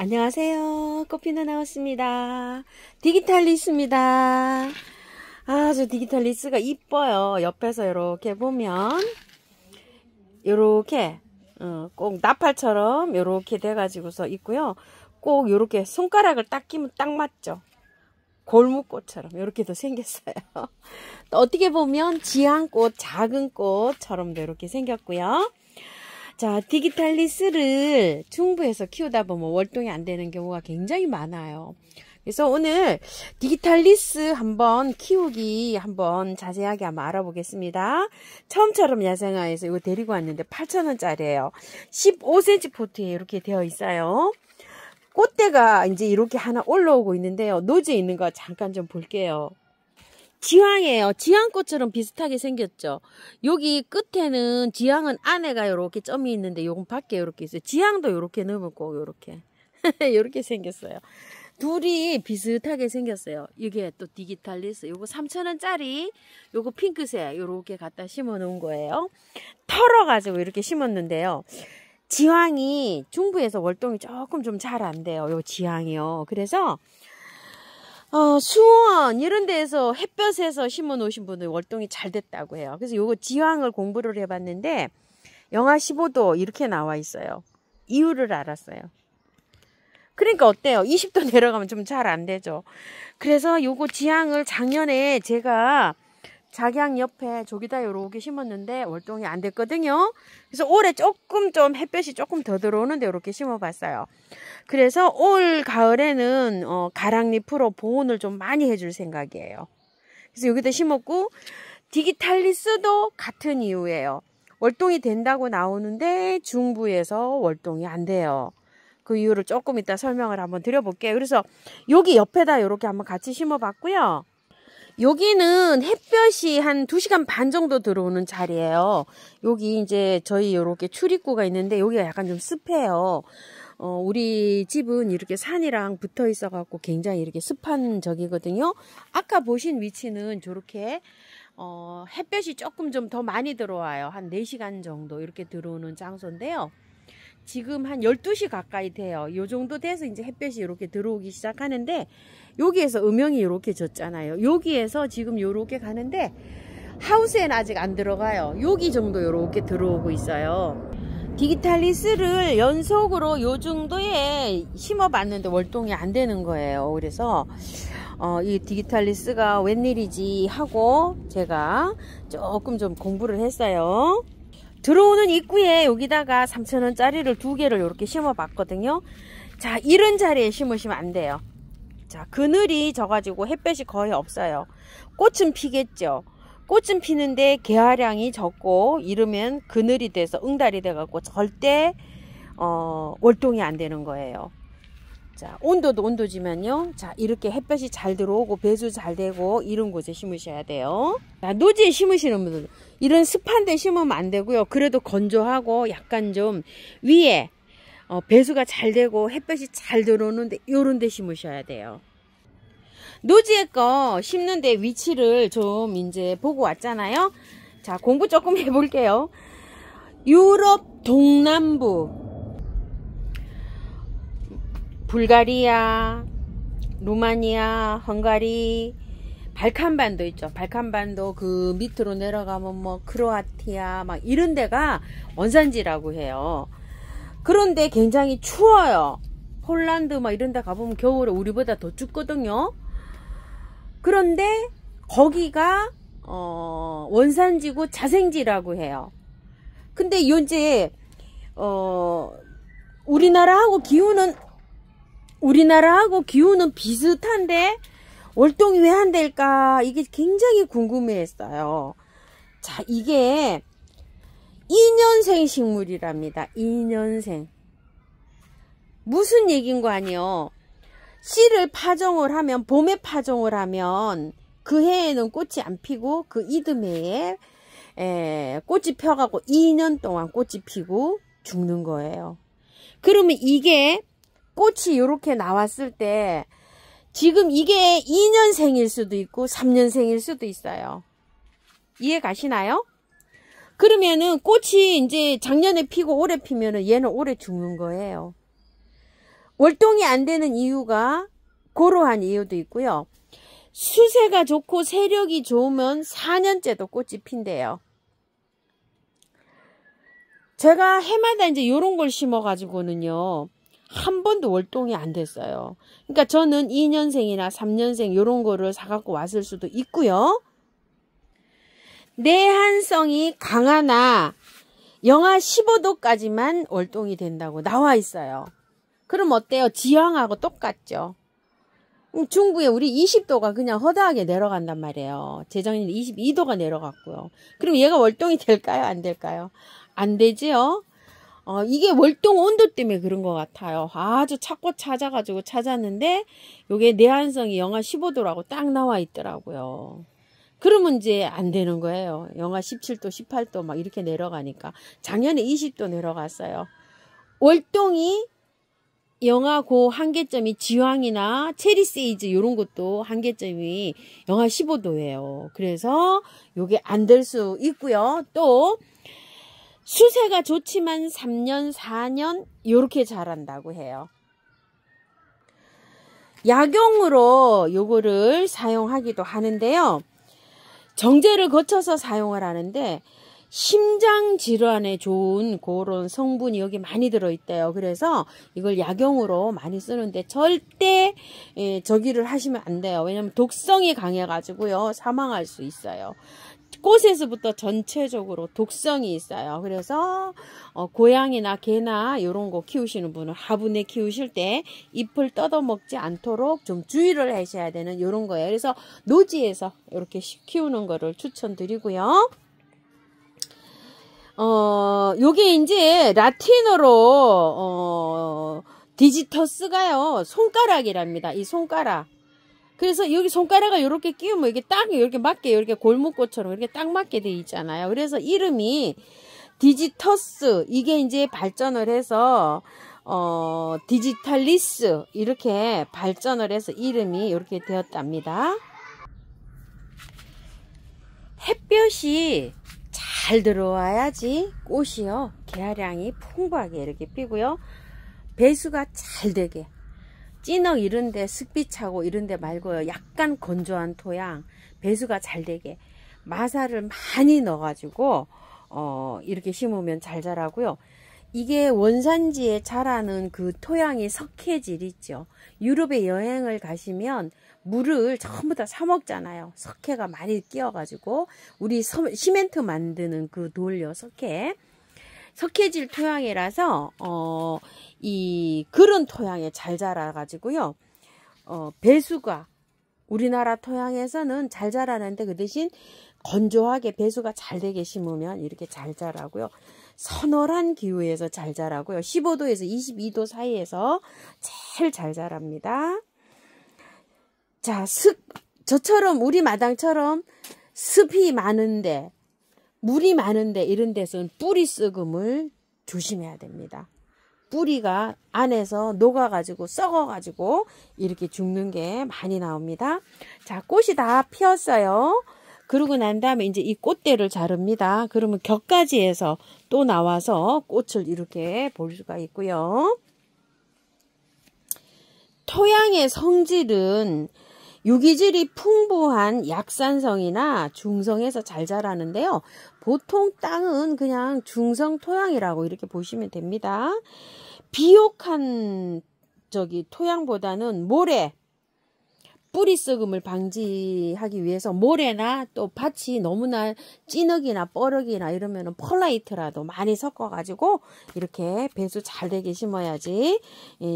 안녕하세요. 꽃피나 나왔습니다. 디기탈리스입니다. 저 디기탈리스가 이뻐요. 옆에서 이렇게 보면 이렇게 꼭 나팔처럼 이렇게 돼가지고서 있고요. 꼭 이렇게 손가락을 딱 끼면 딱 맞죠. 골무꽃처럼 이렇게도 생겼어요. 또 어떻게 보면 지향꽃, 작은 꽃처럼도 이렇게 생겼고요. 자, 디기탈리스를 중부에서 키우다 보면 월동이 안 되는 경우가 굉장히 많아요. 그래서 오늘 디기탈리스 한번 키우기 한번 자세하게 한번 알아보겠습니다. 처음처럼 야생화에서 이거 데리고 왔는데 8,000원짜리예요. 15cm 포트에 이렇게 되어 있어요. 꽃대가 이제 이렇게 하나 올라오고 있는데요. 노지에 있는 거 잠깐 좀 볼게요. 지향이에요. 지향꽃처럼 비슷하게 생겼죠. 여기 끝에는 지향은 안에가 이렇게 점이 있는데 요건 밖에 이렇게 있어요. 지향도 이렇게 넣고 이렇게 이렇게 생겼어요. 둘이 비슷하게 생겼어요. 이게 또 디기탈리스. 요거 3,000원짜리 요거 핑크색 요렇게 갖다 심어 놓은 거예요. 털어가지고 이렇게 심었는데요. 지향이 중부에서 월동이 조금 좀 잘 안 돼요. 요 지향이요. 그래서 수원 이런 데에서 햇볕에서 심어 놓으신 분들 월동이 잘 됐다고 해요. 그래서 요거 지향을 공부를 해봤는데 영하 15도 이렇게 나와 있어요. 이유를 알았어요. 그러니까 어때요? 20도 내려가면 좀 잘 안 되죠. 그래서 요거 지향을 작년에 제가 작양 옆에 저기다 요렇게 심었는데 월동이 안 됐거든요. 그래서 올해 조금 좀 햇볕이 조금 더 들어오는데 이렇게 심어봤어요. 그래서 올 가을에는 가랑잎으로 보온을 좀 많이 해줄 생각이에요. 그래서 여기다 심었고 디기탈리스도 같은 이유예요. 월동이 된다고 나오는데 중부에서 월동이 안 돼요. 그 이유를 조금 이따 설명을 한번 드려볼게요. 그래서 여기 옆에다 이렇게 한번 같이 심어봤고요. 여기는 햇볕이 한 2시간 반 정도 들어오는 자리예요. 여기 이제 저희 이렇게 출입구가 있는데 여기가 약간 좀 습해요. 우리 집은 이렇게 산이랑 붙어 있어 갖고 굉장히 이렇게 습한 적이거든요. 아까 보신 위치는 저렇게 햇볕이 조금 좀 더 많이 들어와요. 한 4시간 정도 이렇게 들어오는 장소인데요. 지금 한 12시 가까이 돼요. 요 정도 돼서 이제 햇볕이 이렇게 들어오기 시작하는데 여기에서 음영이 이렇게 졌잖아요. 여기에서 지금 이렇게 가는데 하우스에는 아직 안 들어가요. 여기 정도 이렇게 들어오고 있어요. 디기탈리스를 연속으로 요 정도에 심어봤는데 월동이 안 되는 거예요. 그래서 이 디기탈리스가 웬일이지 하고 제가 조금 좀 공부를 했어요. 들어오는 입구에 여기다가 3,000원짜리를 2개를 이렇게 심어봤거든요. 자, 이런 자리에 심으시면 안 돼요. 자, 그늘이 져가지고 햇볕이 거의 없어요. 꽃은 피겠죠. 꽃은 피는데 개화량이 적고 이러면 그늘이 돼서 응달이 돼갖고 절대 월동이 안 되는 거예요. 자, 온도도 온도지만요. 자, 이렇게 햇볕이 잘 들어오고 배수 잘 되고 이런 곳에 심으셔야 돼요. 자, 노지에 심으시는 분들 이런 습한 데 심으면 안 되고요. 그래도 건조하고 약간 좀 위에 배수가 잘 되고 햇볕이 잘 들어오는데 요런 데 심으셔야 돼요. 노지에 거 심는데 위치를 좀 이제 보고 왔잖아요. 자, 공부 조금 해볼게요. 유럽 동남부 불가리아, 루마니아, 헝가리, 발칸반도 있죠. 발칸반도 그 밑으로 내려가면 뭐 크로아티아 막 이런 데가 원산지라고 해요. 그런데 굉장히 추워요. 폴란드 막 이런 데 가보면 겨울에 우리보다 더 춥거든요. 그런데 거기가 원산지고 자생지라고 해요. 근데 이제 우리나라하고 기후는 비슷한데 월동이 왜 안 될까? 이게 굉장히 궁금해했어요. 자, 이게 2년생 식물이랍니다. 2년생. 무슨 얘기인 거 아니에요? 씨를 파종을 하면, 봄에 파종을 하면 그 해에는 꽃이 안 피고 그 이듬해에 꽃이 펴가고 2년 동안 꽃이 피고 죽는 거예요. 그러면 이게 꽃이 이렇게 나왔을 때 지금 이게 2년생일 수도 있고 3년생일 수도 있어요. 이해 가시나요? 그러면은 꽃이 이제 작년에 피고 올해 피면은 얘는 올해 죽는 거예요. 월동이 안 되는 이유가 고러한 이유도 있고요. 수세가 좋고 세력이 좋으면 4년째도 꽃이 핀대요. 제가 해마다 이제 요런 걸 심어가지고는요, 한 번도 월동이 안 됐어요. 그러니까 저는 2년생이나 3년생 요런 거를 사갖고 왔을 수도 있고요. 내한성이 강하나 영하 15도까지만 월동이 된다고 나와 있어요. 그럼 어때요? 지형하고 똑같죠. 중부에 우리 20도가 그냥 허다하게 내려간단 말이에요. 재작년에 22도가 내려갔고요. 그럼 얘가 월동이 될까요? 안 될까요? 안 되지요? 이게 월동 온도 때문에 그런 것 같아요. 아주 찾고 찾아가지고 찾았는데 요게 내한성이 영하 15도라고 딱 나와 있더라고요. 그러면 이제 안 되는 거예요. 영하 17도, 18도 막 이렇게 내려가니까. 작년에 20도 내려갔어요. 월동이 영하 고 한계점이 지황이나 체리세이즈 이런 것도 한계점이 영하 15도예요. 그래서 요게 안 될 수 있고요. 또 수세가 좋지만 3년, 4년 요렇게 자란다고 해요. 약용으로 요거를 사용하기도 하는데요. 정제를 거쳐서 사용을 하는데 심장 질환에 좋은 그런 성분이 여기 많이 들어있대요. 그래서 이걸 약용으로 많이 쓰는데 절대 저기를 하시면 안 돼요. 왜냐면 독성이 강해가지고요. 사망할 수 있어요. 꽃에서부터 전체적으로 독성이 있어요. 그래서 고양이나 개나 이런 거 키우시는 분은 화분에 키우실 때 잎을 뜯어먹지 않도록 좀 주의를 하셔야 되는 이런 거예요. 그래서 노지에서 이렇게 키우는 거를 추천드리고요. 요게 이제 라틴어로 디지터스가요 손가락이랍니다. 이 손가락. 그래서 여기 손가락을 이렇게 끼우면 이게 딱 이렇게 맞게 이렇게 골목꽃처럼 이렇게 딱 맞게 돼 있잖아요. 그래서 이름이 디지터스, 이게 이제 발전을 해서 디지털리스 이렇게 발전을 해서 이름이 이렇게 되었답니다. 햇볕이 잘 들어와야지 꽃이요 개화량이 풍부하게 이렇게 피고요. 배수가 잘 되게, 찐흙 이런데 습비 차고 이런데 말고요. 약간 건조한 토양, 배수가 잘 되게 마사를 많이 넣어가지고 이렇게 심으면 잘 자라고요. 이게 원산지에 자라는 그 토양이 석회질 있죠. 유럽에 여행을 가시면 물을 전부 다 사 먹잖아요. 석회가 많이 끼어가지고 우리 시멘트 만드는 그 돌요 석회. 석회질 토양이라서 이 그런 토양에 잘 자라가지고요. 배수가 우리나라 토양에서는 잘 자라는데 그 대신 건조하게 배수가 잘 되게 심으면 이렇게 잘 자라고요. 서늘한 기후에서 잘 자라고요. 15도에서 22도 사이에서 제일 잘 자랍니다. 자, 저처럼 우리 마당처럼 습이 많은데 물이 많은데 이런 데서는 뿌리 썩음을 조심해야 됩니다. 뿌리가 안에서 녹아가지고 썩어가지고 이렇게 죽는 게 많이 나옵니다. 자, 꽃이 다 피었어요. 그러고 난 다음에 이제 이 꽃대를 자릅니다. 그러면 격가지에서 또 나와서 꽃을 이렇게 볼 수가 있고요. 토양의 성질은 유기질이 풍부한 약산성이나 중성에서 잘 자라는데요. 보통 땅은 그냥 중성 토양이라고 이렇게 보시면 됩니다. 비옥한 토양보다는 모래, 뿌리 썩음을 방지하기 위해서 모래나 또 밭이 너무나 찐흙이나 뻐럭이나 이러면은 펄라이트라도 많이 섞어가지고 이렇게 배수 잘 되게 심어야지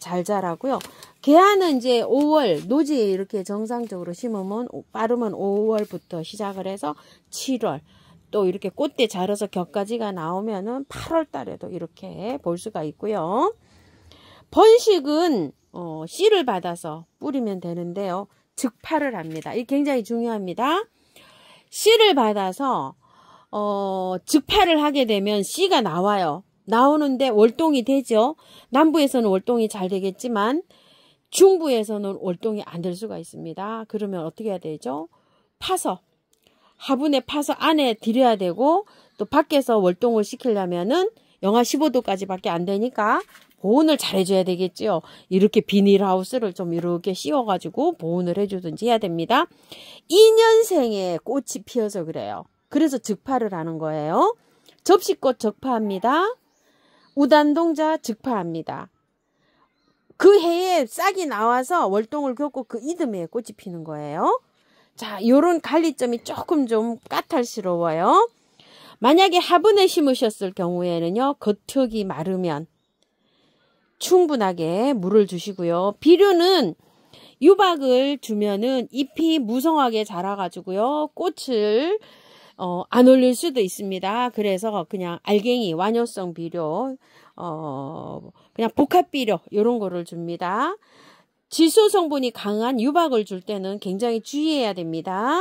잘 자라고요. 개화는 이제 5월 노지에 이렇게 정상적으로 심으면 빠르면 5월부터 시작을 해서 7월 또 이렇게 꽃대 자라서 격가지가 나오면은 8월 달에도 이렇게 볼 수가 있고요. 번식은 씨를 받아서 뿌리면 되는데요. 즉파를 합니다. 이게 굉장히 중요합니다. 씨를 받아서 즉파를 하게 되면 씨가 나와요. 나오는데 월동이 되죠. 남부에서는 월동이 잘 되겠지만 중부에서는 월동이 안 될 수가 있습니다. 그러면 어떻게 해야 되죠? 파서 화분에 파서 안에 들여야 되고 또 밖에서 월동을 시키려면은 영하 15도까지 밖에 안 되니까 보온을 잘 해줘야 되겠죠. 이렇게 비닐하우스를 좀 이렇게 씌워가지고 보온을 해주든지 해야 됩니다. 2년생에 꽃이 피어서 그래요. 그래서 적파를 하는 거예요. 접시꽃 적파합니다. 우단동자 적파합니다. 그 해에 싹이 나와서 월동을 겪고 그 이듬해에 꽃이 피는 거예요. 자, 요런 관리점이 조금 좀 까탈스러워요. 만약에 화분에 심으셨을 경우에는요, 겉흙이 마르면 충분하게 물을 주시고요. 비료는 유박을 주면은 잎이 무성하게 자라가지고요, 꽃을 안 올릴 수도 있습니다. 그래서 그냥 알갱이, 완효성 비료, 그냥 복합 비료 이런 거를 줍니다. 질소 성분이 강한 유박을 줄 때는 굉장히 주의해야 됩니다.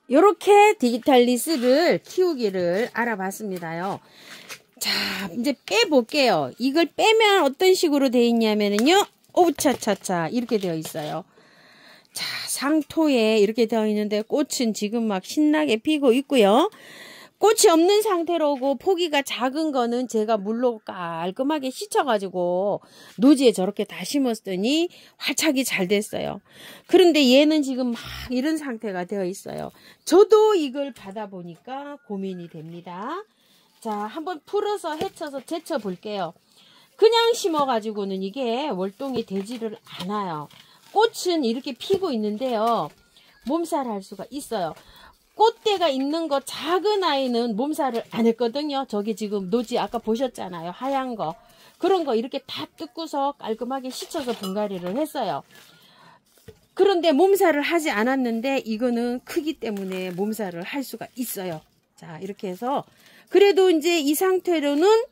이렇게 디지탈리스를 키우기를 알아봤습니다요. 자, 이제 빼볼게요. 이걸 빼면 어떤 식으로 되어 있냐면요. 오차차차 이렇게 되어 있어요. 자, 상토에 이렇게 되어 있는데 꽃은 지금 막 신나게 피고 있고요. 꽃이 없는 상태로고 포기가 작은 거는 제가 물로 깔끔하게 씻어가지고 노지에 저렇게 다 심었더니 활착이 잘 됐어요. 그런데 얘는 지금 막 이런 상태가 되어 있어요. 저도 이걸 받아보니까 고민이 됩니다. 자, 한번 풀어서 헤쳐서 제쳐 볼게요. 그냥 심어가지고는 이게 월동이 되지를 않아요. 꽃은 이렇게 피고 있는데요, 몸살할 수가 있어요. 꽃대가 있는 거 작은 아이는 몸살을 안 했거든요. 저기 지금 노지 아까 보셨잖아요. 하얀 거. 그런 거 이렇게 다 뜯고서 깔끔하게 씻어서 분갈이를 했어요. 그런데 몸살을 하지 않았는데 이거는 크기 때문에 몸살을 할 수가 있어요. 자, 이렇게 해서 그래도 이제 이 상태로는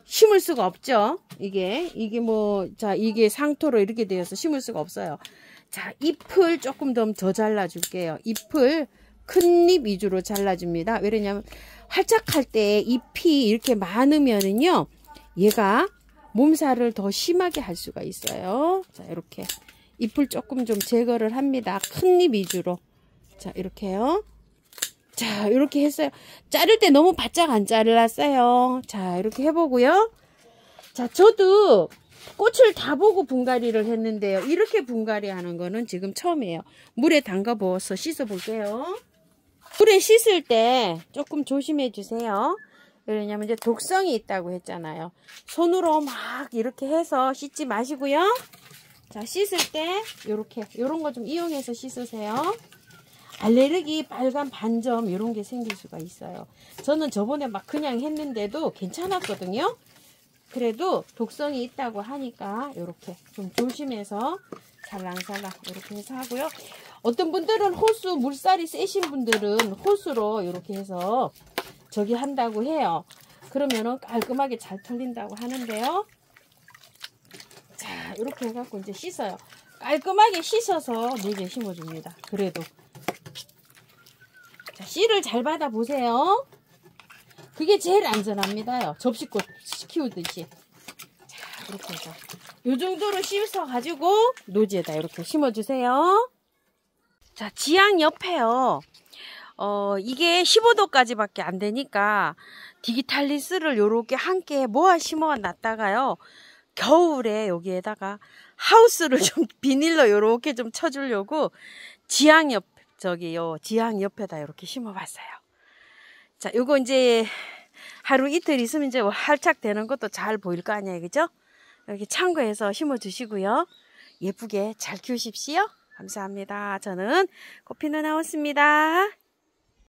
심을 수가 없죠. 이게 이게 상토로 이렇게 되어서 심을 수가 없어요. 자, 잎을 조금 더 잘라줄게요. 잎을 큰 잎 위주로 잘라줍니다. 왜냐면 활착할 때 잎이 이렇게 많으면은요, 얘가 몸살을 더 심하게 할 수가 있어요. 자, 이렇게 잎을 조금 좀 제거를 합니다. 큰 잎 위주로. 자, 이렇게요. 자, 이렇게 했어요. 자를 때 너무 바짝 안 잘랐어요. 자, 이렇게 해보고요. 자, 저도 꽃을 다 보고 분갈이를 했는데요. 이렇게 분갈이 하는 거는 지금 처음이에요. 물에 담가 부어서 씻어 볼게요. 물에 씻을 때 조금 조심해 주세요. 왜냐면 이제 독성이 있다고 했잖아요. 손으로 막 이렇게 해서 씻지 마시고요. 자, 씻을 때 요런 거 좀 이용해서 씻으세요. 알레르기, 빨간 반점 이런 게 생길 수가 있어요. 저는 저번에 막 그냥 했는데도 괜찮았거든요. 그래도 독성이 있다고 하니까 이렇게 좀 조심해서 살랑살랑 이렇게 해서 하고요. 어떤 분들은 호수, 물살이 세신 분들은 호수로 이렇게 해서 저기 한다고 해요. 그러면은 깔끔하게 잘 털린다고 하는데요. 자, 이렇게 해갖고 이제 씻어요. 깔끔하게 씻어서 노지에 심어줍니다. 그래도. 자, 씨를 잘 받아보세요. 그게 제일 안전합니다요. 접시꽃 키우듯이. 자, 이렇게 해서 요 정도로 씻어가지고 노지에다 이렇게 심어주세요. 자, 지향 옆에요. 이게 15도까지밖에 안 되니까 디기탈리스를 요렇게 함께 모아 심어 놨다가요, 겨울에 여기에다가 하우스를 좀 비닐로 요렇게 좀 쳐주려고 지향 옆에다 이렇게 심어 봤어요. 자, 요거 이제 하루 이틀 있으면 이제 활착 되는 것도 잘 보일 거 아니에요, 그죠? 이렇게 참고해서 심어 주시고요. 예쁘게 잘 키우십시오. 감사합니다. 저는 꽃피는 하우스입니다.